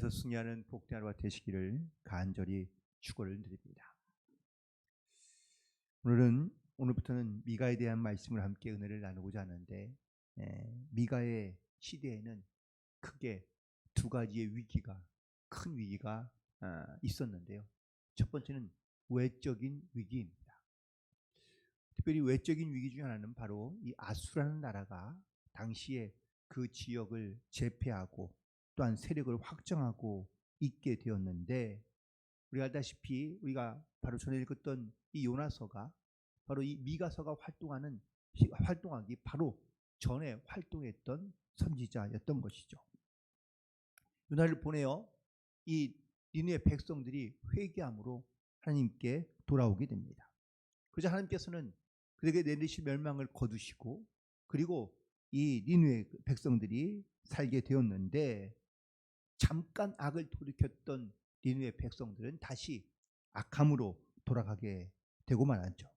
주에서 승리하는 복된 하루가 되시기를 간절히 축원을 드립니다. 오늘부터는 미가에 대한 말씀을 함께 은혜를 나누고자 하는데, 미가의 시대에는 크게 두 가지의 큰 위기가 있었는데요. 첫 번째는 외적인 위기입니다. 특별히 외적인 위기 중에 하나는 바로 이 아수라는 나라가 당시에 그 지역을 제패하고 또한 세력을 확정하고 있게 되었는데, 우리가 알다시피 우리가 바로 전에 읽었던 이 요나서가 바로 이 미가서가 활동하기 바로 전에 활동했던 선지자였던 것이죠. 요나를 보내어 이 니느웨 백성들이 회개함으로 하나님께 돌아오게 됩니다. 그래서 하나님께서는 그들에게 내리실 멸망을 거두시고, 그리고 이 니느웨 백성들이 살게 되었는데, 잠깐 악을 돌이켰던 니느웨 백성들은 다시 악함으로 돌아가게 되고 말았죠.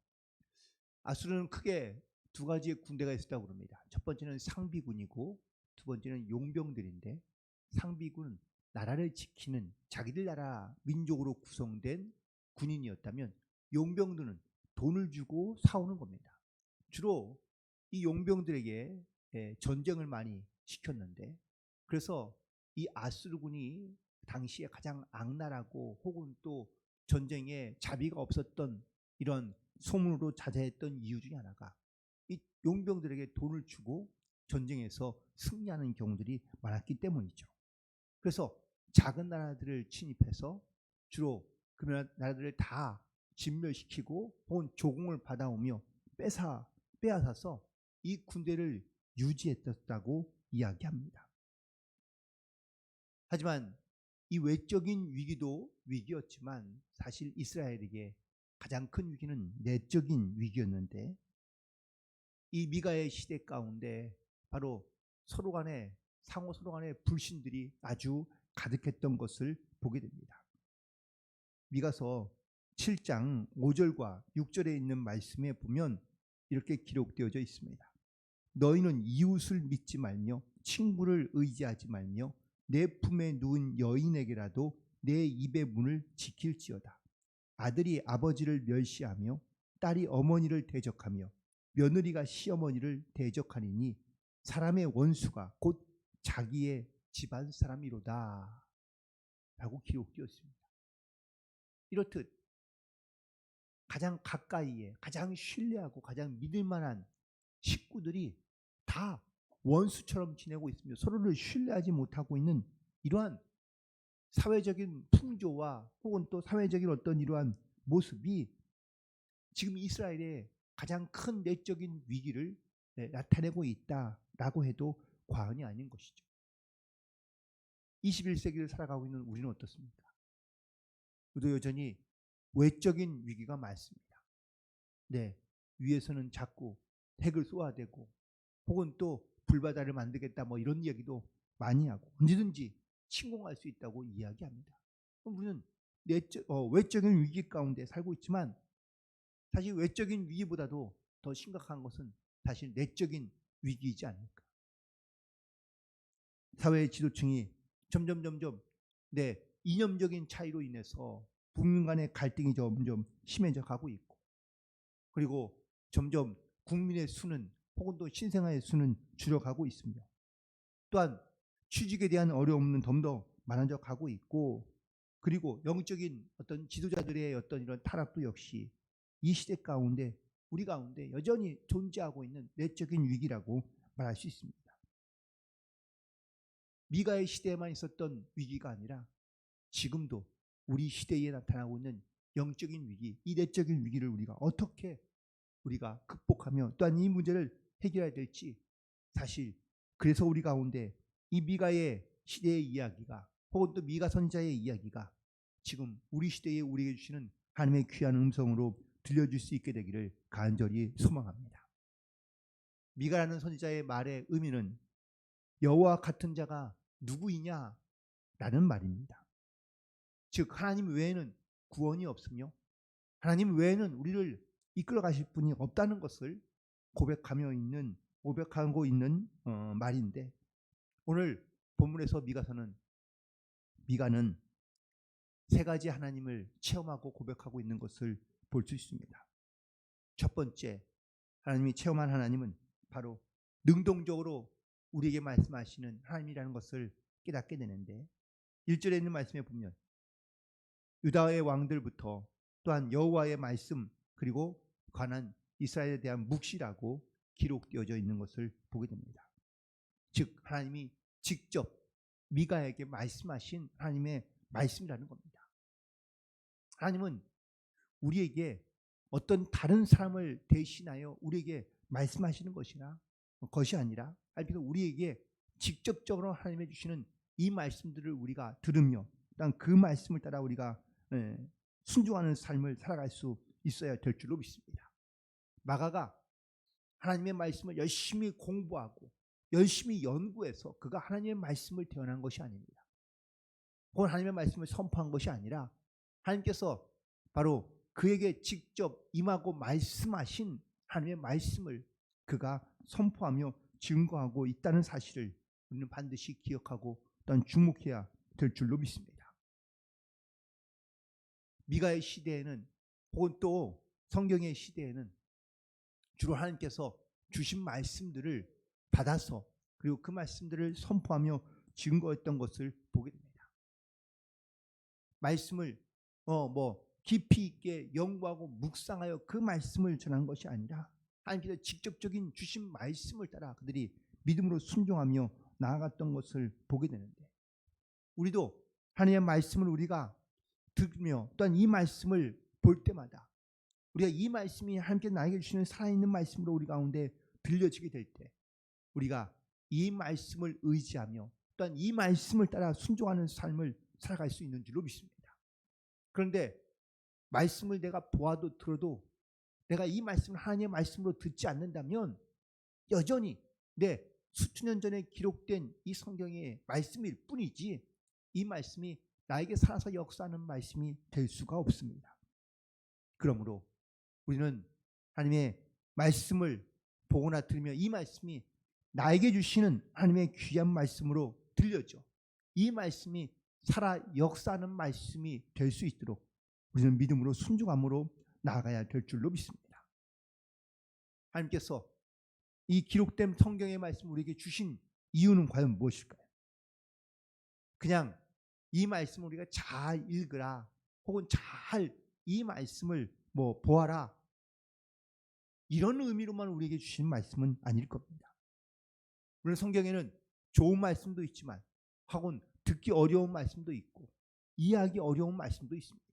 아수르는 크게 두 가지의 군대가 있었다고 합니다. 첫 번째는 상비군이고 두 번째는 용병들인데, 상비군은 나라를 지키는 자기들 나라 민족으로 구성된 군인이었다면, 용병들은 돈을 주고 사오는 겁니다. 주로 이 용병들에게 전쟁을 많이 시켰는데, 그래서 이 아수르군이 당시에 가장 악랄하고 혹은 또 전쟁에 자비가 없었던 이런 소문으로 자자했던 이유 중에 하나가 이 용병들에게 돈을 주고 전쟁에서 승리하는 경우들이 많았기 때문이죠. 그래서 작은 나라들을 침입해서 주로 그 나라들을 다 진멸시키고 혹은 조공을 받아오며 빼앗아서 이 군대를 유지했다고 이야기합니다. 하지만 이 외적인 위기도 위기였지만 사실 이스라엘에게 가장 큰 위기는 내적인 위기였는데, 이 미가의 시대 가운데 바로 상호 서로 간의 불신들이 아주 가득했던 것을 보게 됩니다. 미가서 7장 5절과 6절에 있는 말씀에 보면 이렇게 기록되어져 있습니다. 너희는 이웃을 믿지 말며 친구를 의지하지 말며 내 품에 누운 여인에게라도 내 입의 문을 지킬지어다. 아들이 아버지를 멸시하며 딸이 어머니를 대적하며 며느리가 시어머니를 대적하니니 사람의 원수가 곧 자기의 집안 사람이로다 라고 기록되어 있습니다. 이렇듯 가장 가까이에 가장 신뢰하고 가장 믿을 만한 식구들이 다 원수처럼 지내고 있으며 서로를 신뢰하지 못하고 있는 이러한 사회적인 풍조와 혹은 또 사회적인 어떤 이러한 모습이 지금 이스라엘의 가장 큰 내적인 위기를 나타내고 있다라고 해도 과언이 아닌 것이죠. 21세기를 살아가고 있는 우리는 어떻습니까? 우리도 여전히 외적인 위기가 많습니다. 위에서는 자꾸 핵을 쏘아대고 혹은 또 불바다를 만들겠다 이런 이야기도 많이 하고 언제든지 침공할 수 있다고 이야기합니다. 우리는 외적인 위기 가운데 살고 있지만, 사실 외적인 위기보다도 더 심각한 것은 사실 내적인 위기이지 않을까. 사회의 지도층이 점점 이념적인 차이로 인해서 국민 간의 갈등이 점점 심해져 가고 있고, 그리고 점점 국민의 수는 혹은 또 신생아의 수는 줄어가고 있습니다. 또한 취직에 대한 어려움은 더 많아져 가고 있고, 그리고 영적인 어떤 지도자들의 어떤 이런 타락도 역시 이 시대 가운데 우리 가운데 여전히 존재하고 있는 내적인 위기라고 말할 수 있습니다. 미가의 시대에만 있었던 위기가 아니라 지금도 우리 시대에 나타나고 있는 영적인 위기, 이 내적인 위기를 우리가 극복하며 또한 이 문제를 해결해야 될지, 사실 그래서 우리 가운데 이 미가의 시대의 이야기가 혹은 또 미가 선지자의 이야기가 지금 우리 시대에 우리에게 주시는 하나님의 귀한 음성으로 들려줄 수 있게 되기를 간절히 소망합니다. 미가라는 선지자의 말의 의미는 여호와 같은 자가 누구이냐 라는 말입니다. 즉 하나님 외에는 구원이 없으며 하나님 외에는 우리를 이끌어 가실 분이 없다는 것을 고백하고 있는 말인데, 오늘 본문에서 미가서는 미가는 세 가지 하나님을 체험하고 고백하고 있는 것을 볼 수 있습니다. 첫 번째, 하나님이 체험한 하나님은 바로 능동적으로 우리에게 말씀하시는 하나님이라는 것을 깨닫게 되는데, 1절에 있는 말씀에 보면 유다의 왕들부터 또한 여호와의 말씀, 그리고 관한 이스라엘에 대한 묵시라고 기록되어져 있는 것을 보게 됩니다. 즉 하나님이 직접 미가에게 말씀하신 하나님의 말씀이라는 겁니다. 하나님은 우리에게 어떤 다른 사람을 대신하여 우리에게 말씀하시는 것이 아니라 하나님께서 우리에게 직접적으로 하나님의 주시는 이 말씀들을 우리가 들으며 그 말씀을 따라 우리가 순종하는 삶을 살아갈 수 있어야 될 줄로 믿습니다. 마가가 하나님의 말씀을 열심히 공부하고 열심히 연구해서 그가 하나님의 말씀을 대언한 것이 아닙니다. 혹은 하나님의 말씀을 선포한 것이 아니라 하나님께서 바로 그에게 직접 임하고 말씀하신 하나님의 말씀을 그가 선포하며 증거하고 있다는 사실을 우리는 반드시 기억하고 또한 주목해야 될 줄로 믿습니다. 미가의 시대에는 혹은 또 성경의 시대에는 주로 하나님께서 주신 말씀들을 받아서 그리고 그 말씀들을 선포하며 증거했던 것을 보게 됩니다. 말씀을 깊이 있게 연구하고 묵상하여 그 말씀을 전한 것이 아니라 하나님께서 직접적인 주신 말씀을 따라 그들이 믿음으로 순종하며 나아갔던 것을 보게 되는데, 우리도 하나님의 말씀을 우리가 들으며 또한 이 말씀을 볼 때마다 우리가 이 말씀이 하나님께서 나에게 주시는 살아있는 말씀으로 우리 가운데 들려지게 될 때 우리가 이 말씀을 의지하며 또한 이 말씀을 따라 순종하는 삶을 살아갈 수 있는 줄로 믿습니다. 그런데 말씀을 내가 보아도 들어도 내가 이 말씀을 하나님의 말씀으로 듣지 않는다면 여전히 내 수천 년 전에 기록된 이 성경의 말씀일 뿐이지 이 말씀이 나에게 살아서 역사하는 말씀이 될 수가 없습니다. 그러므로 우리는 하나님의 말씀을 보거나 들으며 이 말씀이 나에게 주시는 하나님의 귀한 말씀으로 들려져 이 말씀이 살아 역사하는 말씀이 될 수 있도록 우리는 믿음으로 순종함으로 나아가야 될 줄로 믿습니다. 하나님께서 이 기록된 성경의 말씀을 우리에게 주신 이유는 과연 무엇일까요? 그냥 이 말씀을 우리가 잘 읽으라 혹은 잘 이 말씀을 보아라 이런 의미로만 우리에게 주신 말씀은 아닐 겁니다. 물론 성경에는 좋은 말씀도 있지만 혹은 듣기 어려운 말씀도 있고 이해하기 어려운 말씀도 있습니다.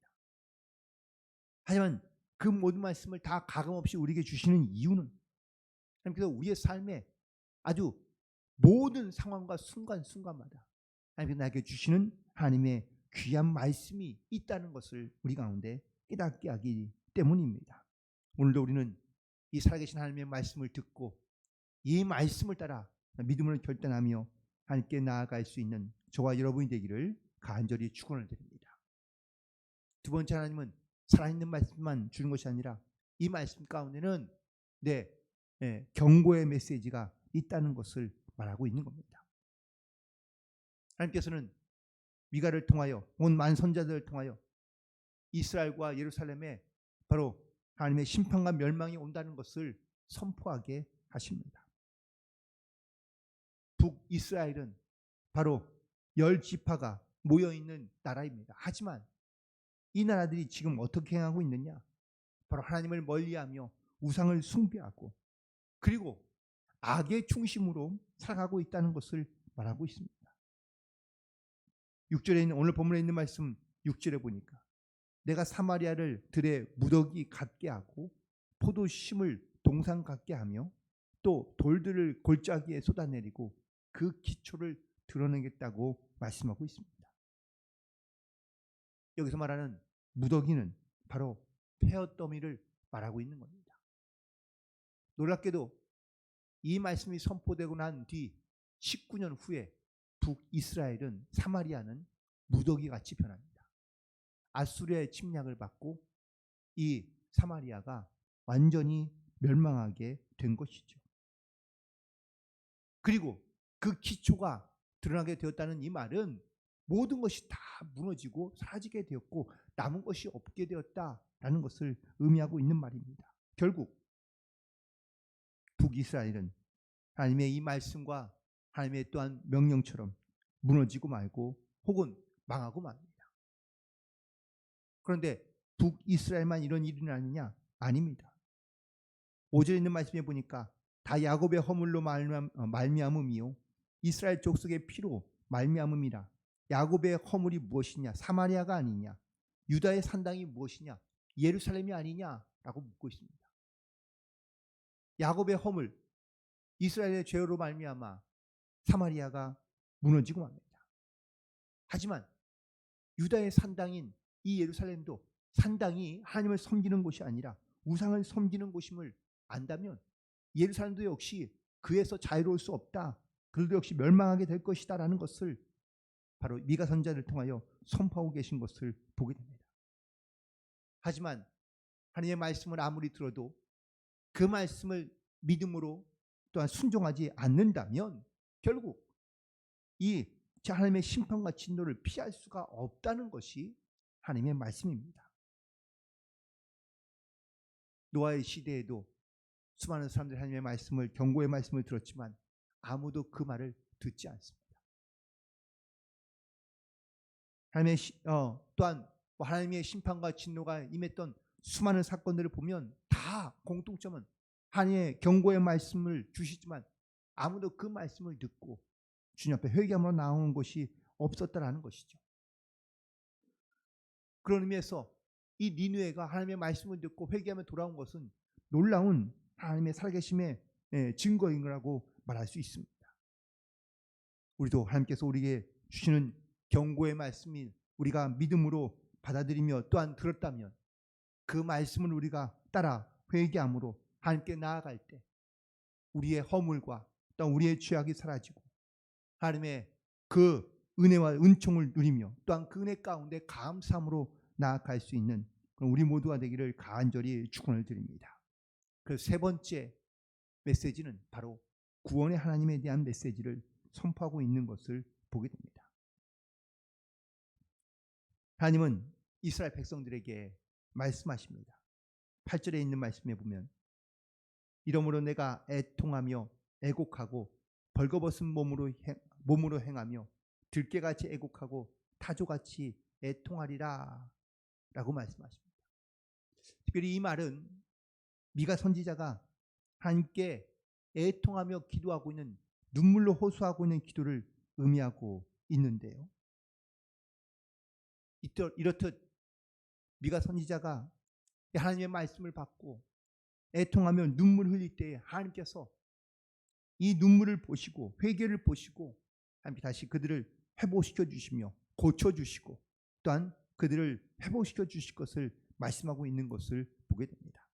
하지만 그 모든 말씀을 다 가감없이 우리에게 주시는 이유는 하나님께서 우리의 삶에 아주 모든 상황과 순간순간마다 하나님께서 나에게 주시는 하나님의 귀한 말씀이 있다는 것을 우리 가운데 깨닫게 하기 때문입니다. 오늘도 우리는 이 살아계신 하나님의 말씀을 듣고 이 말씀을 따라 믿음으로 결단하며 하나님께 나아갈 수 있는 저와 여러분이 되기를 간절히 축원을 드립니다. 두 번째, 하나님은 살아있는 말씀만 주는 것이 아니라 이 말씀 가운데는 경고의 메시지가 있다는 것을 말하고 있는 겁니다. 하나님께서는 미가를 통하여 온 만선자들을 통하여 이스라엘과 예루살렘에 바로 하나님의 심판과 멸망이 온다는 것을 선포하게 하십니다. 북이스라엘은 바로 10지파가 모여있는 나라입니다. 하지만 이 나라들이 지금 어떻게 행하고 있느냐? 바로 하나님을 멀리하며 우상을 숭배하고 그리고 악의 중심으로 살아가고 있다는 것을 말하고 있습니다. 6절에 있는 오늘 본문에 있는 말씀 6절에 보니까 내가 사마리아를 들의 무더기 같게 하고 포도심을 동산 같게 하며 또 돌들을 골짜기에 쏟아내리고 그 기초를 드러내겠다고 말씀하고 있습니다. 여기서 말하는 무더기는 바로 폐허더미를 말하고 있는 겁니다. 놀랍게도 이 말씀이 선포되고 난 뒤 19년 후에 북이스라엘은 사마리아는 무더기같이 변합니다. 아수리아의 침략을 받고 이 사마리아가 완전히 멸망하게 된 것이죠. 그리고 그 기초가 드러나게 되었다는 이 말은 모든 것이 다 무너지고 사라지게 되었고 남은 것이 없게 되었다라는 것을 의미하고 있는 말입니다. 결국 북이스라엘은 하나님의 이 말씀과 하나님의 또한 명령처럼 무너지고 말고 혹은 망하고 맙니다. 그런데 북이스라엘만 이런 일이 아니냐? 아닙니다. 5절에 있는 말씀에 보니까 다 야곱의 허물로 말미암음이요 이스라엘 족속의 피로 말미암음이라. 야곱의 허물이 무엇이냐? 사마리아가 아니냐? 유다의 산당이 무엇이냐? 예루살렘이 아니냐라고 묻고 있습니다. 야곱의 허물, 이스라엘의 죄로 말미암아 사마리아가 무너지고 맙니다. 하지만 유다의 산당인 이 예루살렘도 산당이 하나님을 섬기는 곳이 아니라 우상을 섬기는 곳임을 안다면 예루살렘도 역시 그에서 자유로울 수 없다. 그들도 역시 멸망하게 될 것이다라는 것을 바로 미가 선지자를 통하여 선포하고 계신 것을 보게 됩니다. 하지만 하나님의 말씀을 아무리 들어도 그 말씀을 믿음으로 또한 순종하지 않는다면 결국 이 하나님의 심판과 진노를 피할 수가 없다는 것이 하나님의 말씀입니다. 노아의 시대에도 수많은 사람들이 하나님의 말씀을, 경고의 말씀을 들었지만 아무도 그 말을 듣지 않습니다. 또한 하나님의 심판과 진노가 임했던 수많은 사건들을 보면 다 공통점은 하나님의 경고의 말씀을 주시지만 아무도 그 말씀을 듣고 주님 앞에 회개함으로 나오는 것이 없었다라는 것이죠. 그런 의미에서 이 니느웨가 하나님의 말씀을 듣고 회개하며 돌아온 것은 놀라운 하나님의 살아계심의 증거인 거라고 말할 수 있습니다. 우리도 하나님께서 우리에게 주시는 경고의 말씀이 우리가 믿음으로 받아들이며 또한 들었다면 그 말씀을 우리가 따라 회개함으로 하나님께 나아갈 때 우리의 허물과 또한 우리의 죄악이 사라지고 하나님의 그 은혜와 은총을 누리며 또한 그 은혜 가운데 감사함으로 나아갈 수 있는 우리 모두가 되기를 간절히 축원을 드립니다. 그래서 세 번째 메시지는 바로 구원의 하나님에 대한 메시지를 선포하고 있는 것을 보게 됩니다. 하나님은 이스라엘 백성들에게 말씀하십니다. 8절에 있는 말씀에 보면 이러므로 내가 애통하며 애곡하고 벌거벗은 몸으로 행하며 들깨같이 애곡하고 타조같이 애통하리라 라고 말씀하십니다. 특별히 이 말은 미가 선지자가 하나님께 애통하며 기도하고 있는, 눈물로 호소하고 있는 기도를 의미하고 있는데요. 이렇듯 미가 선지자가 하나님의 말씀을 받고 애통하며 눈물 흘릴 때 하나님께서 이 눈물을 보시고 회개를 보시고 하나님께 다시 그들을 회복시켜 주시며 고쳐주시고 또한 그들을 회복시켜 주실 것을 말씀하고 있는 것을 보게 됩니다.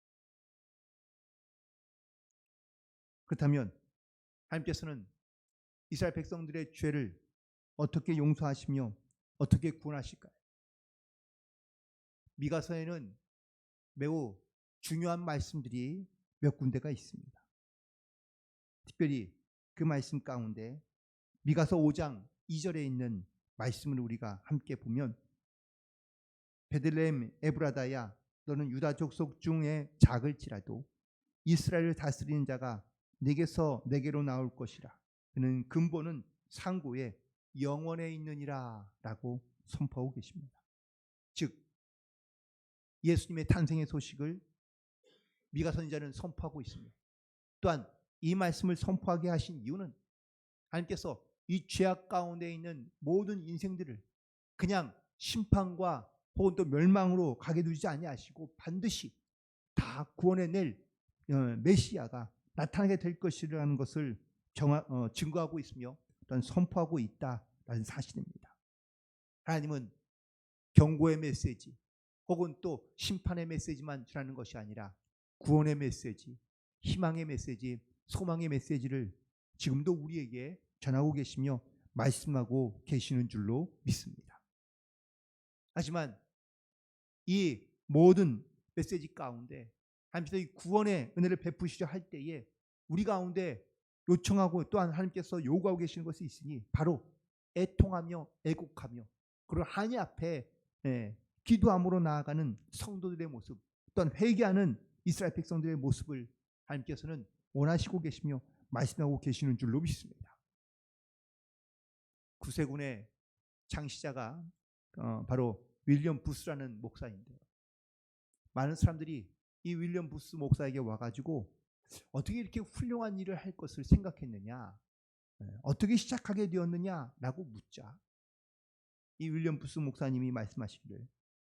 그렇다면 하나님께서는 이스라엘 백성들의 죄를 어떻게 용서하시며 어떻게 구원하실까요? 미가서에는 매우 중요한 말씀들이 몇 군데가 있습니다. 특별히 그 말씀 가운데 미가서 5장 2절에 있는 말씀을 우리가 함께 보면 베들레헴 에브라다야 너는 유다 족속 중에 작을지라도 이스라엘을 다스리는 자가 내게서 내게로 나올 것이라. 그는 근본은 상고에 영원에 있느니라 라고 선포하고 계십니다. 즉 예수님의 탄생의 소식을 미가 선지자는 선포하고 있습니다. 또한 이 말씀을 선포하게 하신 이유는 하나님께서 이 죄악 가운데 있는 모든 인생들을 그냥 심판과 혹은 또 멸망으로 가게 두지 아니하시고 반드시 다 구원해낼 메시아가 나타나게 될 것이라는 것을 증거하고 있으며 또한 선포하고 있다라는 사실입니다. 하나님은 경고의 메시지 혹은 또 심판의 메시지만 전하는 것이 아니라 구원의 메시지, 희망의 메시지, 소망의 메시지를 지금도 우리에게 전하고 계시며 말씀하고 계시는 줄로 믿습니다. 하지만 이 모든 메시지 가운데 하나님께서 이 구원의 은혜를 베푸시려 할 때에 우리 가운데 요청하고 또한 하나님께서 요구하고 계시는 것이 있으니 바로 애통하며 애곡하며 그리고 하나님 앞에 기도함으로 나아가는 성도들의 모습, 또한 회개하는 이스라엘 백성들의 모습을 하나님께서는 원하시고 계시며 말씀하고 계시는 줄로 믿습니다. 구세군의 창시자가 바로 윌리엄 부스라는 목사인데요. 많은 사람들이 이 윌리엄 부스 목사에게 와가지고 어떻게 이렇게 훌륭한 일을 할 것을 생각했느냐, 어떻게 시작하게 되었느냐라고 묻자 이 윌리엄 부스 목사님이 말씀하시기를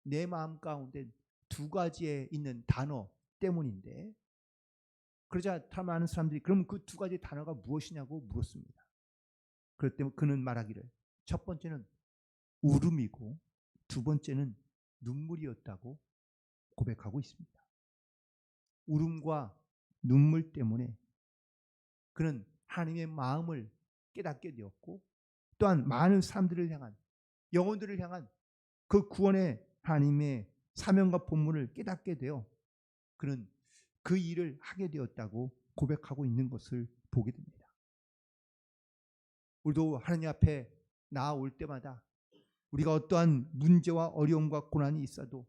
내 마음 가운데 두 가지에 있는 단어 때문인데, 그러자 많은 사람들이 그럼 그 두 가지 단어가 무엇이냐고 물었습니다. 그럴 때 그는 말하기를 첫 번째는 울음이고 두 번째는 눈물이었다고 고백하고 있습니다. 울음과 눈물 때문에 그는 하나님의 마음을 깨닫게 되었고, 또한 많은 사람들을 향한, 영혼들을 향한 그 구원의 하나님의 사명과 본문을 깨닫게 되어 그는 그 일을 하게 되었다고 고백하고 있는 것을 보게 됩니다. 우리도 하나님 앞에 나아올 때마다 우리가 어떠한 문제와 어려움과 고난이 있어도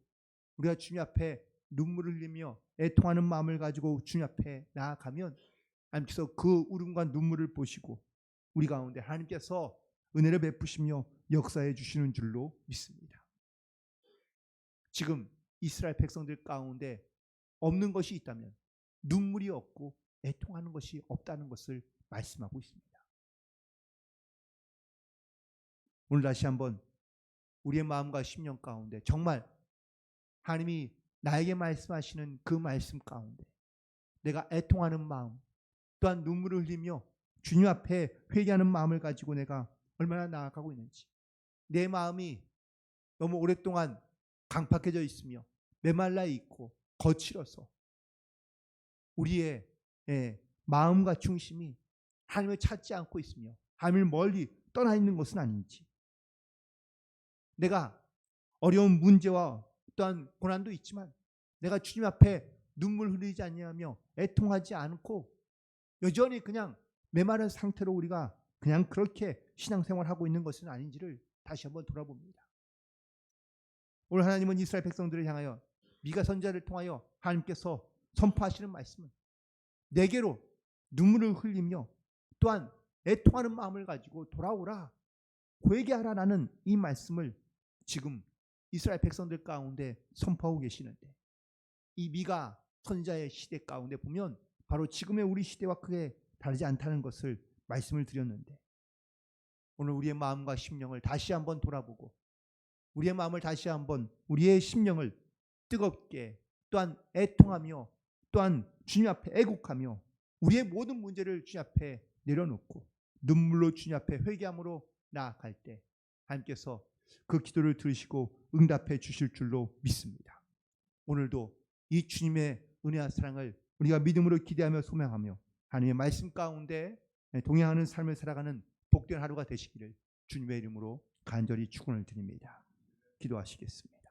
우리가 주님 앞에 눈물을 흘리며 애통하는 마음을 가지고 주님 앞에 나아가면 하나님께서 그 울음과 눈물을 보시고 우리 가운데 하나님께서 은혜를 베푸시며 역사해 주시는 줄로 믿습니다. 지금 이스라엘 백성들 가운데 없는 것이 있다면 눈물이 없고 애통하는 것이 없다는 것을 말씀하고 있습니다. 오늘 다시 한번 우리의 마음과 심령 가운데 정말 하나님이 나에게 말씀하시는 그 말씀 가운데 내가 애통하는 마음, 또한 눈물을 흘리며 주님 앞에 회개하는 마음을 가지고 내가 얼마나 나아가고 있는지, 내 마음이 너무 오랫동안 강팍해져 있으며 메말라 있고 거칠어서 우리의 마음과 중심이 하나님을 찾지 않고 있으며 하나님을 멀리 떠나 있는 것은 아닌지, 내가 어려운 문제와 또한 고난도 있지만 내가 주님 앞에 눈물 흘리지 않냐며 애통하지 않고 여전히 그냥 메마른 상태로 우리가 그냥 그렇게 신앙생활하고 있는 것은 아닌지를 다시 한번 돌아봅니다. 오늘 하나님은 이스라엘 백성들을 향하여 미가 선지자를 통하여 하나님께서 선포하시는 말씀은 내게로 눈물을 흘리며 또한 애통하는 마음을 가지고 돌아오라, 회개하라라는 이 말씀을 지금 이스라엘 백성들 가운데 선포하고 계시는데, 이 미가 선지자의 시대 가운데 보면 바로 지금의 우리 시대와 크게 다르지 않다는 것을 말씀을 드렸는데, 오늘 우리의 마음과 심령을 다시 한번 돌아보고 우리의 마음을 다시 한번 우리의 심령을 뜨겁게 또한 애통하며 또한 주님 앞에 애곡하며 우리의 모든 문제를 주님 앞에 내려놓고 눈물로 주님 앞에 회개함으로 나아갈 때 하나님께서 그 기도를 들으시고 응답해 주실 줄로 믿습니다. 오늘도 이 주님의 은혜와 사랑을 우리가 믿음으로 기대하며 소망하며 하나님의 말씀 가운데 동행하는 삶을 살아가는 복된 하루가 되시기를 주님의 이름으로 간절히 축원을 드립니다. 기도하시겠습니다.